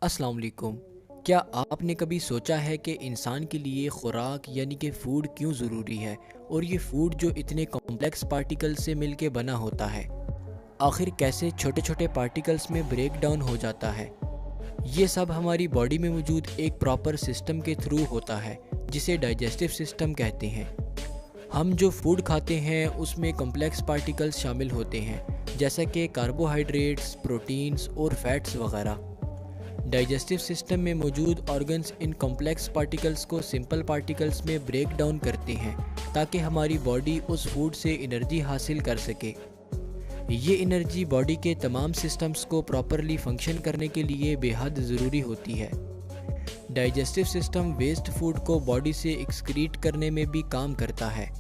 अस्सलाम वालेकुम। क्या आपने कभी सोचा है कि इंसान के लिए खुराक यानी कि फ़ूड क्यों ज़रूरी है और ये फ़ूड जो इतने कॉम्प्लेक्स पार्टिकल से मिलके बना होता है, आखिर कैसे छोटे छोटे पार्टिकल्स में ब्रेक डाउन हो जाता है। ये सब हमारी बॉडी में मौजूद एक प्रॉपर सिस्टम के थ्रू होता है जिसे डाइजेस्टिव सिस्टम कहते हैं। हम जो फूड खाते हैं उसमें कॉम्प्लेक्स पार्टिकल्स शामिल होते हैं जैसा कि कार्बोहाइड्रेट्स, प्रोटीन्स और फैट्स वगैरह। डाइजेस्टिव सिस्टम में मौजूद ऑर्गन्स इन कॉम्प्लेक्स पार्टिकल्स को सिंपल पार्टिकल्स में ब्रेक डाउन करते हैं ताकि हमारी बॉडी उस फूड से एनर्जी हासिल कर सके। ये एनर्जी बॉडी के तमाम सिस्टम्स को प्रॉपरली फंक्शन करने के लिए बेहद ज़रूरी होती है। डाइजेस्टिव सिस्टम वेस्ट फूड को बॉडी से एक्सक्रीट करने में भी काम करता है।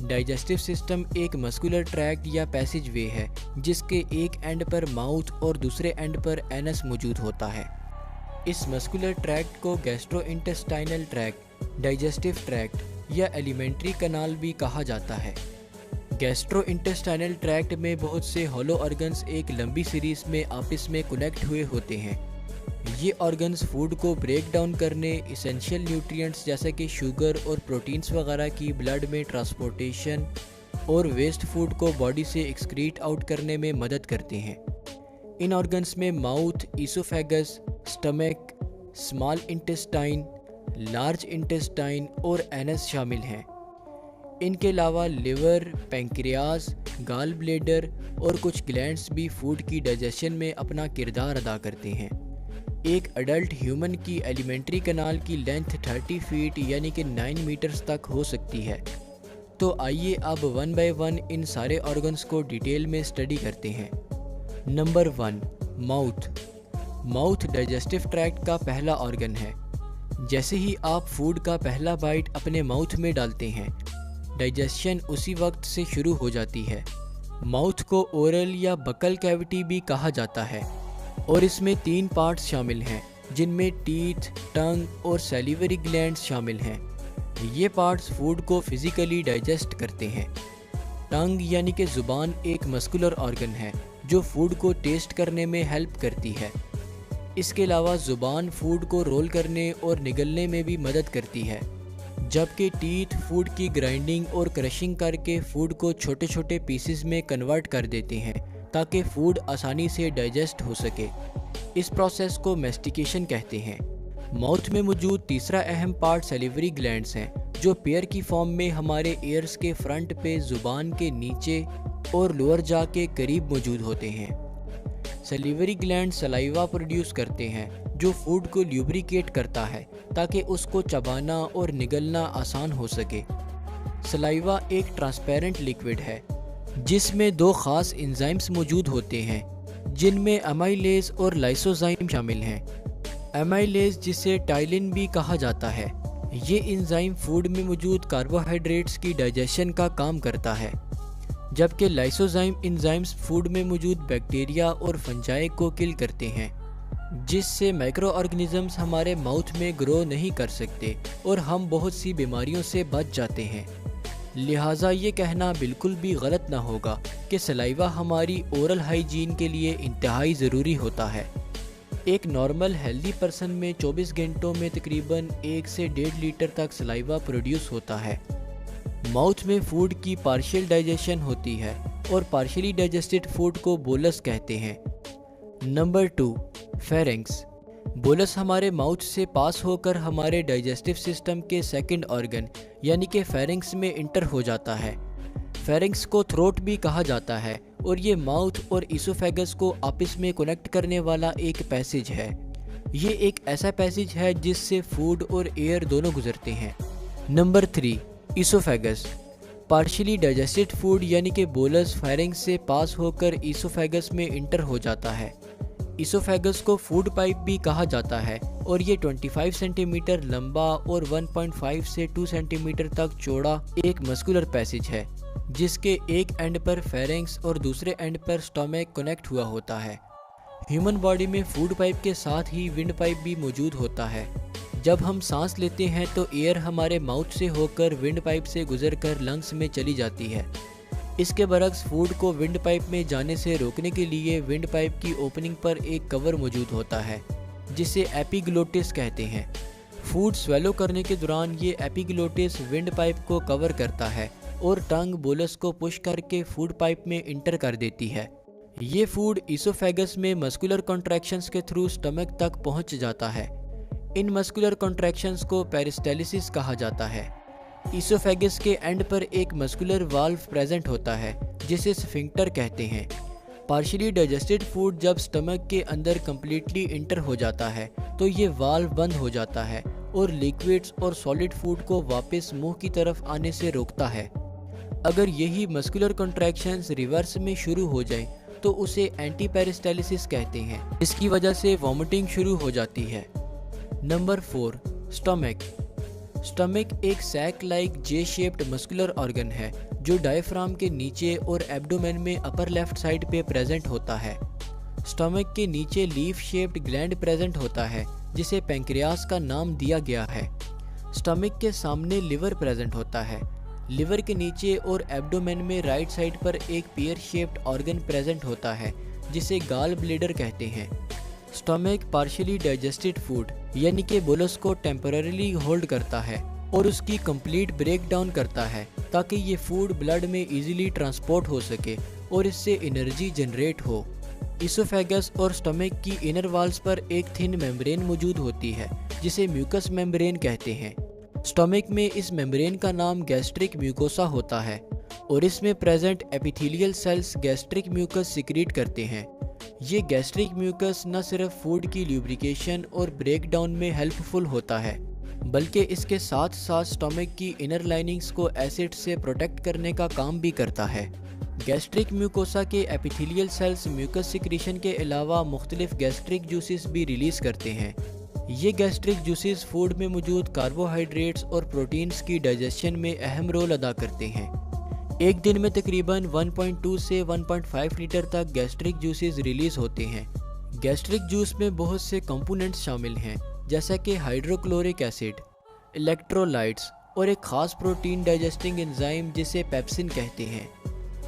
डाइजेस्टिव सिस्टम एक मस्कुलर ट्रैक्ट या पैसेज वे है जिसके एक एंड पर माउथ और दूसरे एंड पर एनस मौजूद होता है। इस मस्कुलर ट्रैक्ट को गैस्ट्रोइंटेस्टाइनल ट्रैक्ट, डाइजेस्टिव ट्रैक्ट या एलिमेंट्री कनाल भी कहा जाता है। गैस्ट्रोइंटेस्टाइनल ट्रैक्ट में बहुत से हॉलो ऑर्गन्स एक लंबी सीरीज में आपस में कनेक्ट हुए होते हैं। ये ऑर्गन्स फूड को ब्रेक डाउन करने, इसेंशियल न्यूट्रिएंट्स जैसे कि शुगर और प्रोटीन्स वगैरह की ब्लड में ट्रांसपोर्टेशन और वेस्ट फूड को बॉडी से एक्सक्रीट आउट करने में मदद करते हैं। इन ऑर्गन्स में mouth, oesophagus, stomach, small intestine, large intestine और एनस शामिल हैं। इनके अलावा लिवर, पैंक्रियाज, गाल ब्लेडर और कुछ ग्लैंड्स भी फूड की डाइजेशन में अपना किरदार अदा करते हैं। एक अडल्ट ह्यूमन की एलिमेंट्री कनाल की लेंथ 30 फीट यानी कि 9 मीटर्स तक हो सकती है। तो आइए अब वन बाय वन इन सारे ऑर्गन्स को डिटेल में स्टडी करते हैं। Number 1, mouth. Mouth digestive tract का पहला ऑर्गन है। जैसे ही आप फूड का पहला बाइट अपने माउथ में डालते हैं, डाइजेशन उसी वक्त से शुरू हो जाती है। माउथ को ओरल या बकल कैविटी भी कहा जाता है और इसमें 3 पार्ट्स शामिल हैं जिनमें टीथ, टंग और सैलिवरी ग्लैंड्स शामिल हैं। ये पार्ट्स फूड को फिजिकली डाइजेस्ट करते हैं। टंग यानी कि ज़ुबान एक मस्कुलर ऑर्गन है जो फूड को टेस्ट करने में हेल्प करती है। इसके अलावा ज़ुबान फूड को रोल करने और निगलने में भी मदद करती है, जबकि टीथ फूड की ग्राइंडिंग और क्रशिंग करके फूड को छोटे छोटे पीसेस में कन्वर्ट कर देते हैं ताकि फूड आसानी से डाइजेस्ट हो सके। इस प्रोसेस को मैस्टिकेशन कहते हैं। माउथ में मौजूद तीसरा अहम पार्ट सैलिवरी ग्लैंड्स हैं जो पेयर की फॉर्म में हमारे ईयर्स के फ्रंट पे ज़ुबान के नीचे और लोअर जा के करीब मौजूद होते हैं। सैलिवरी ग्लैंड सलाइवा प्रोड्यूस करते हैं जो फूड को ल्यूब्रिकेट करता है ताकि उसको चबाना और निगलना आसान हो सके। सलाइवा एक ट्रांसपेरेंट लिक्विड है जिसमें 2 खास एंजाइम्स मौजूद होते हैं जिनमें अमाइलेज और लाइसोजाइम शामिल हैं। अमाइलेज जिसे टाइलिन भी कहा जाता है, ये एंजाइम फूड में मौजूद कार्बोहाइड्रेट्स की डाइजेशन का काम करता है, जबकि लाइसोजाइम एंजाइम्स फूड में मौजूद बैक्टीरिया और फंजाई को किल करते हैं, जिससे माइक्रो ऑर्गेनिजम्स हमारे माउथ में ग्रो नहीं कर सकते और हम बहुत सी बीमारियों से बच जाते हैं। लिहाजा ये कहना बिल्कुल भी गलत ना होगा कि सलाइवा हमारी ओरल हाइजीन के लिए इंतहाई ज़रूरी होता है। एक नॉर्मल हेल्दी पर्सन में 24 घंटों में तकरीबन 1 से 1.5 लीटर तक सलाइवा प्रोड्यूस होता है। माउथ में फूड की पार्शियल डाइजेशन होती है और पार्शियली डाइजेस्टेड फूड को बोलस कहते हैं। Number 2, pharynx. बोलस हमारे माउथ से पास होकर हमारे डाइजेस्टिव सिस्टम के सेकंड ऑर्गन यानी कि फेरिंक्स में इंटर हो जाता है। फेरिंक्स को थ्रोट भी कहा जाता है और ये माउथ और ईसोफेगस को आपस में कनेक्ट करने वाला एक पैसेज है। ये एक ऐसा पैसेज है जिससे फूड और एयर दोनों गुजरते हैं। Number 3, oesophagus. Partially digested food यानी कि बोलस फेरिंक्स से पास होकर ईसोफेगस में इंटर हो जाता है। ईसोफेगस को फूड पाइप भी कहा जाता है और ये 25 सेंटीमीटर लंबा और 1.5 से 2 सेंटीमीटर तक चौड़ा एक मस्कुलर पैसेज है जिसके एक एंड पर फेरिंक्स और दूसरे एंड पर स्टमक कनेक्ट हुआ होता है। ह्यूमन बॉडी में फूड पाइप के साथ ही विंड पाइप भी मौजूद होता है। जब हम सांस लेते हैं तो एयर हमारे माउथ से होकर विंड पाइप से गुजरकर लंग्स में चली जाती है। इसके बरक्स फूड को विंड पाइप में जाने से रोकने के लिए विंड पाइप की ओपनिंग पर एक कवर मौजूद होता है जिसे एपिग्लोटिस कहते हैं। फूड स्वेलो करने के दौरान ये एपिग्लोटिस विंड पाइप को कवर करता है और टंग बोलस को पुश करके फूड पाइप में इंटर कर देती है। ये फूड ईसोफेगस में मस्कुलर कॉन्ट्रैक्शंस के थ्रू स्टमक तक पहुंच जाता है। इन मस्कुलर कॉन्ट्रैक्शंस को पेरिस्टालिसिस कहा जाता है। ईसोफेगस के एंड पर एक मस्कुलर वाल्व प्रेजेंट होता है जिसे स्फिंक्टर कहते हैं। पार्शियली डाइजेस्टेड फूड जब स्टमक के अंदर कम्प्लीटली इंटर हो जाता है तो ये वाल्व बंद हो जाता है और लिक्विड्स और सॉलिड फूड को वापस मुंह की तरफ आने से रोकता है। अगर यही मस्कुलर कॉन्ट्रैक्शंस रिवर्स में शुरू हो जाए तो उसे एंटी पेरिस्टालिसिस कहते हैं। इसकी वजह से वॉमिटिंग शुरू हो जाती है। Number 4, stomach. स्टमक एक sac like J shaped muscular organ है जो डायफ्राम के नीचे और एब्डोमेन में अपर लेफ्ट साइड पे प्रेजेंट होता है। स्टमक के नीचे लीफ शेप्ड ग्लैंड प्रेजेंट होता है जिसे पैंक्रियास का नाम दिया गया है। स्टमक के सामने लिवर प्रेजेंट होता है। लिवर के नीचे और एब्डोमेन में राइट साइड पर एक पियर शेप्ड ऑर्गन प्रेजेंट होता है जिसे गाल ब्लेडर कहते हैं। स्टमक पार्शियली डाइजेस्टेड फूड यानी कि बोलस को टेम्पररीली होल्ड करता है और उसकी कंप्लीट ब्रेक डाउन करता है ताकि ये फूड ब्लड में इजीली ट्रांसपोर्ट हो सके और इससे एनर्जी जनरेट हो। ईसोफेगस और स्टमक की इनर वॉल्स पर एक थिन मेम्ब्रेन मौजूद होती है जिसे म्यूकस मेम्ब्रेन कहते हैं। स्टमक में इस मेम्ब्रेन का नाम गैस्ट्रिक म्यूकोसा होता है और इसमें present epithelial cells gastric mucus secrete करते हैं। ये गैस्ट्रिक म्यूकस न सिर्फ फूड की ल्यूब्रिकेशन और ब्रेक डाउन में हेल्पफुल होता है बल्कि इसके साथ साथ स्टमक की इनर लाइनिंग्स को एसिड से प्रोटेक्ट करने का काम भी करता है। गैस्ट्रिक म्यूकोसा के एपिथेलियल सेल्स म्यूकस सिक्रीशन के अलावा मुख्तलिफ गैस्ट्रिक जूसेस भी रिलीज करते हैं। ये गैस्ट्रिक जूसेस फूड में मौजूद कार्बोहाइड्रेट्स और प्रोटीन्स की डाइजेशन में अहम रोल अदा करते हैं। एक दिन में तकरीबन 1.2 से 1.5 लीटर तक गैस्ट्रिक जूसेस रिलीज होते हैं। गैस्ट्रिक जूस में बहुत से कंपोनेंट्स शामिल हैं जैसा कि हाइड्रोक्लोरिक एसिड, इलेक्ट्रोलाइट्स और एक खास प्रोटीन डाइजेस्टिंग एंजाइम जिसे पेप्सिन कहते हैं।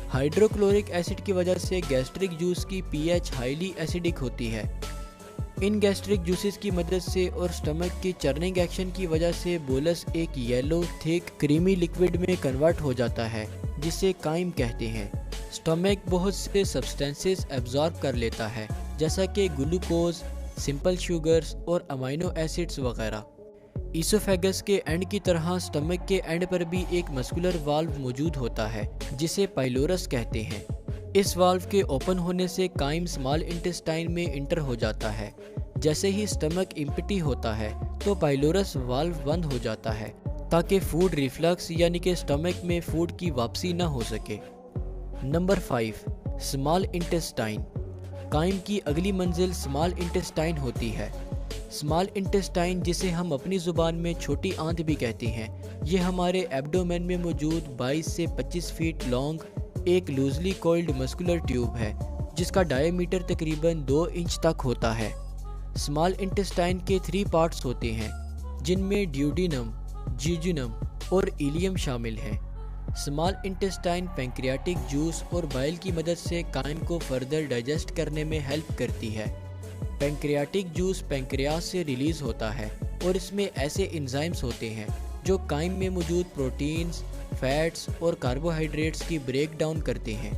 हाइड्रोक्लोरिक एसिड की वजह से गैस्ट्रिक जूस की पीएच हाईली एसिडिक होती है। इन गैस्ट्रिक जूसेस की मदद से और स्टमक की चर्निंग एक्शन की वजह से बोलस एक येलो थिक क्रीमी लिक्विड में कन्वर्ट हो जाता है जिसे काइम कहते हैं। स्टमक बहुत से सब्सटेंसेस एब्जॉर्ब कर लेता है जैसा कि ग्लूकोज, सिंपल शुगर्स और अमाइनो एसिड्स वगैरह। ईसोफेगस के एंड की तरह स्टमक के एंड पर भी एक मस्कुलर वाल्व मौजूद होता है जिसे पाइलोरस कहते हैं। इस वाल्व के ओपन होने से काइम स्मॉल इंटेस्टाइन में इंटर हो जाता है। जैसे ही स्टमक इम्पटी होता है तो पाइलोरस वाल्व बंद हो जाता है ताकि फूड रिफ्लक्स यानी कि स्टमक में फूड की वापसी न हो सके। Number 5, small intestine. काइम की अगली मंजिल स्मॉल इंटेस्टाइन होती है। स्मॉल इंटेस्टाइन जिसे हम अपनी ज़ुबान में छोटी आंत भी कहते हैं, ये हमारे एब्डोमेन में मौजूद 22 से 25 फीट लॉन्ग एक लूजली कोइल्ड मस्कुलर ट्यूब है जिसका डायमीटर तकरीबन 2 इंच तक होता है। स्मॉल इंटेस्टाइन के 3 पार्ट्स होते हैं जिनमें ड्यूडेनम, जिजुनम और इलियम शामिल हैं। स्मॉल इंटेस्टाइन पैंक्रियाटिक जूस और बाइल की मदद से काइम को फर्दर डाइजेस्ट करने में हेल्प करती है। पैंक्रियाटिक जूस पैंक्रियास से रिलीज होता है और इसमें ऐसे एंजाइम्स होते हैं जो काइम में मौजूद प्रोटीन्स, फैट्स और कार्बोहाइड्रेट्स की ब्रेक डाउन करते हैं,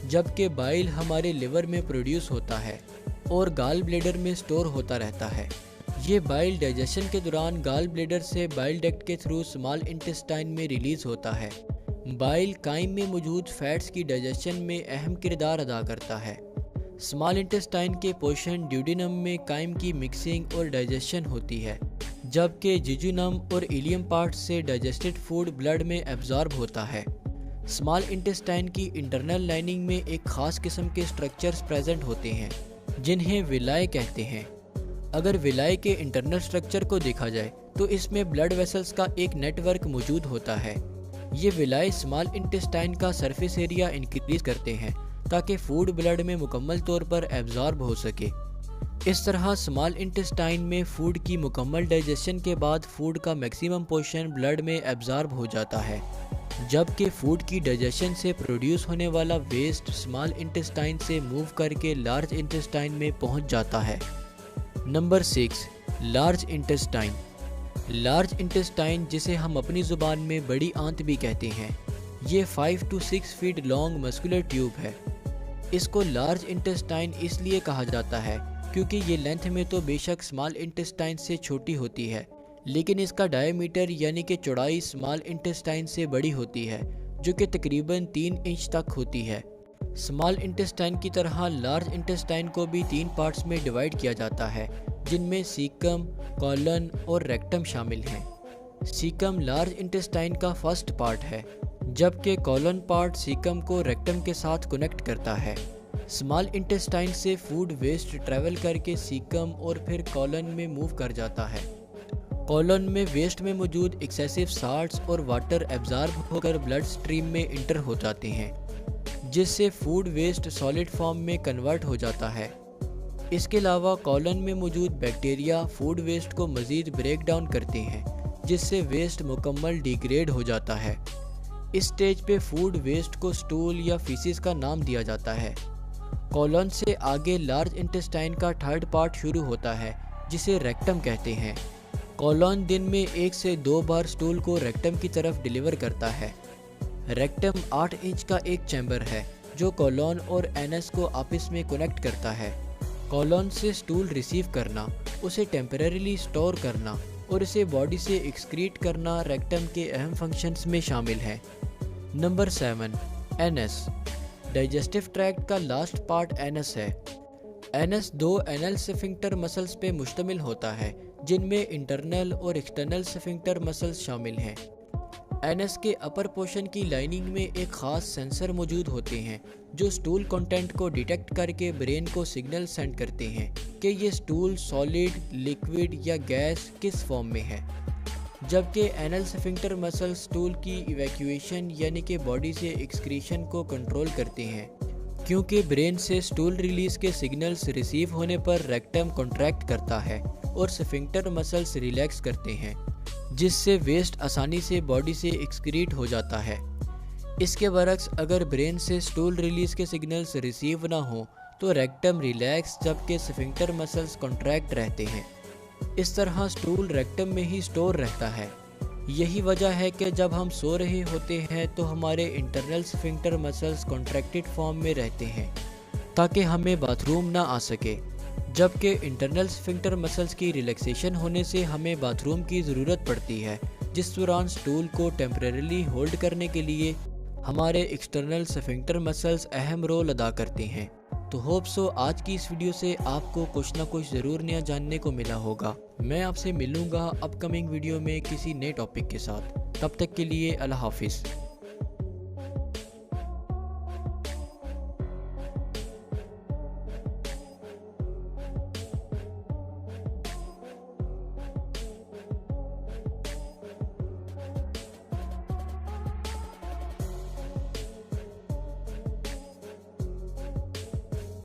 जबकि बाइल हमारे लिवर में प्रोड्यूस होता है और गाल ब्लेडर में स्टोर होता रहता है। ये बाइल डाइजेशन के दौरान गाल ब्लेडर से बाइल डक्ट के थ्रू स्मॉल इंटेस्टाइन में रिलीज होता है। बाइल काइम में मौजूद फैट्स की डाइजेशन में अहम किरदार अदा करता है। स्मॉल इंटेस्टाइन के पोर्शन ड्यूडेनम में काइम की मिक्सिंग और डाइजेशन होती है, जबकि जिजुनम और इलियम पार्ट्स से डाइजेस्टेड फूड ब्लड में एब्जॉर्ब होता है। स्मॉल इंटेस्टाइन की इंटरनल लाइनिंग में एक खास किस्म के स्ट्रक्चर्स प्रेजेंट होते हैं जिन्हें विलाय कहते हैं। अगर विलाय के इंटरनल स्ट्रक्चर को देखा जाए तो इसमें ब्लड वेसल्स का एक नेटवर्क मौजूद होता है। ये विलाय स्मॉल इंटेस्टाइन का सरफेस एरिया इंक्रीज करते हैं ताकि फूड ब्लड में मुकम्मल तौर पर एब्जॉर्ब हो सके। इस तरह स्मॉल इंटेस्टाइन में फूड की मुकम्मल डाइजेशन के बाद फूड का मैक्सिमम पोर्शन ब्लड में एब्जॉर्ब हो जाता है, जबकि फूड की डाइजेशन से प्रोड्यूस होने वाला वेस्ट स्मॉल इंटेस्टाइन से मूव करके लार्ज इंटेस्टाइन में पहुंच जाता है। Number 6, large intestine. Large intestine, जिसे हम अपनी ज़ुबान में बड़ी आंत भी कहते हैं, ये 5 to 6 feet long muscular tube है। इसको लार्ज इंटेस्टाइन इसलिए कहा जाता है क्योंकि ये लेंथ में तो बेशक स्मॉल इंटेस्टाइन से छोटी होती है, लेकिन इसका डायमीटर यानी कि चौड़ाई स्मॉल इंटेस्टाइन से बड़ी होती है, जो कि तकरीबन 3 इंच तक होती है। स्मॉल इंटेस्टाइन की तरह लार्ज इंटेस्टाइन को भी 3 पार्ट्स में डिवाइड किया जाता है, जिनमें सीकम, कॉलन और रेक्टम शामिल हैं। सीकम लार्ज इंटेस्टाइन का फर्स्ट पार्ट है, जबकि कॉलन पार्ट सीकम को रेक्टम के साथ कनेक्ट करता है। स्मॉल इंटेस्टाइन से फूड वेस्ट ट्रैवल करके सीकम और फिर कॉलन में मूव कर जाता है। कॉलन में वेस्ट में मौजूद एक्सेसिव साल्ट्स और वाटर एब्जॉर्ब होकर ब्लड स्ट्रीम में इंटर हो जाते हैं, जिससे फूड वेस्ट सॉलिड फॉर्म में कन्वर्ट हो जाता है। इसके अलावा कॉलन में मौजूद बैक्टीरिया फूड वेस्ट को मज़ीद ब्रेक डाउन करते हैं, जिससे वेस्ट मुकम्मल डिग्रेड हो जाता है। इस स्टेज पे फूड वेस्ट को स्टूल या फीसिस का नाम दिया जाता है। कॉलन से आगे लार्ज इंटेस्टाइन का थर्ड पार्ट शुरू होता है, जिसे रेक्टम कहते हैं। कॉलन दिन में 1 से 2 बार स्टूल को रेक्टम की तरफ डिलीवर करता है। रेक्टम 8 इंच का एक चैम्बर है, जो कॉलन और एनस को आपस में कनेक्ट करता है। कॉलन से स्टूल रिसीव करना, उसे टेम्परेरीली स्टोर करना और इसे बॉडी से एक्सक्रीट करना रेक्टम के अहम फंक्शंस में शामिल है। Number 7, anus. डाइजेस्टिव ट्रैक्ट का लास्ट पार्ट एनस है। एनस 2 एनल स्फिंक्टर मसल्स पे मुश्तमिल होता है, जिनमें इंटरनल और एक्सटर्नल स्फिंक्टर मसल्स शामिल हैं। एनस के अपर पोर्शन की लाइनिंग में एक ख़ास सेंसर मौजूद होते हैं, जो स्टूल कंटेंट को डिटेक्ट करके ब्रेन को सिग्नल सेंड करते हैं कि ये स्टूल सॉलिड, लिक्विड या गैस किस फॉर्म में है। जबकि एनल स्फिंक्टर मसल स्टूल की इवैक्यूएशन यानी कि बॉडी से एक्सक्रीशन को कंट्रोल करते हैं, क्योंकि ब्रेन से स्टूल रिलीज के सिग्नल्स रिसीव होने पर रेक्टम कॉन्ट्रैक्ट करता है और स्फिंक्टर मसल्स रिलैक्स करते हैं, जिससे वेस्ट आसानी से बॉडी से एक्सक्रीट हो जाता है। इसके बरक्स अगर ब्रेन से स्टूल रिलीज के सिग्नल्स रिसीव ना हो तो रेक्टम रिलैक्स जबकि स्फिंक्टर मसल्स कॉन्ट्रैक्ट रहते हैं। इस तरह स्टूल रेक्टम में ही स्टोर रहता है। यही वजह है कि जब हम सो रहे होते हैं तो हमारे internal sphincter muscles contracted form में रहते हैं ताकि हमें बाथरूम ना आ सके, जबकि इंटरनल स्फिंक्टर मसल्स की रिलैक्सेशन होने से हमें बाथरूम की ज़रूरत पड़ती है, जिस दौरान स्टूल को टेम्परेरीली होल्ड करने के लिए हमारे एक्सटर्नल स्फिंक्टर मसल्स अहम रोल अदा करते हैं। तो होप सो आज की इस वीडियो से आपको कुछ ना कुछ ज़रूर नया जानने को मिला होगा। मैं आपसे मिलूँगा अपकमिंग वीडियो में किसी नए टॉपिक के साथ। तब तक के लिए अल्लाह हाफिज़।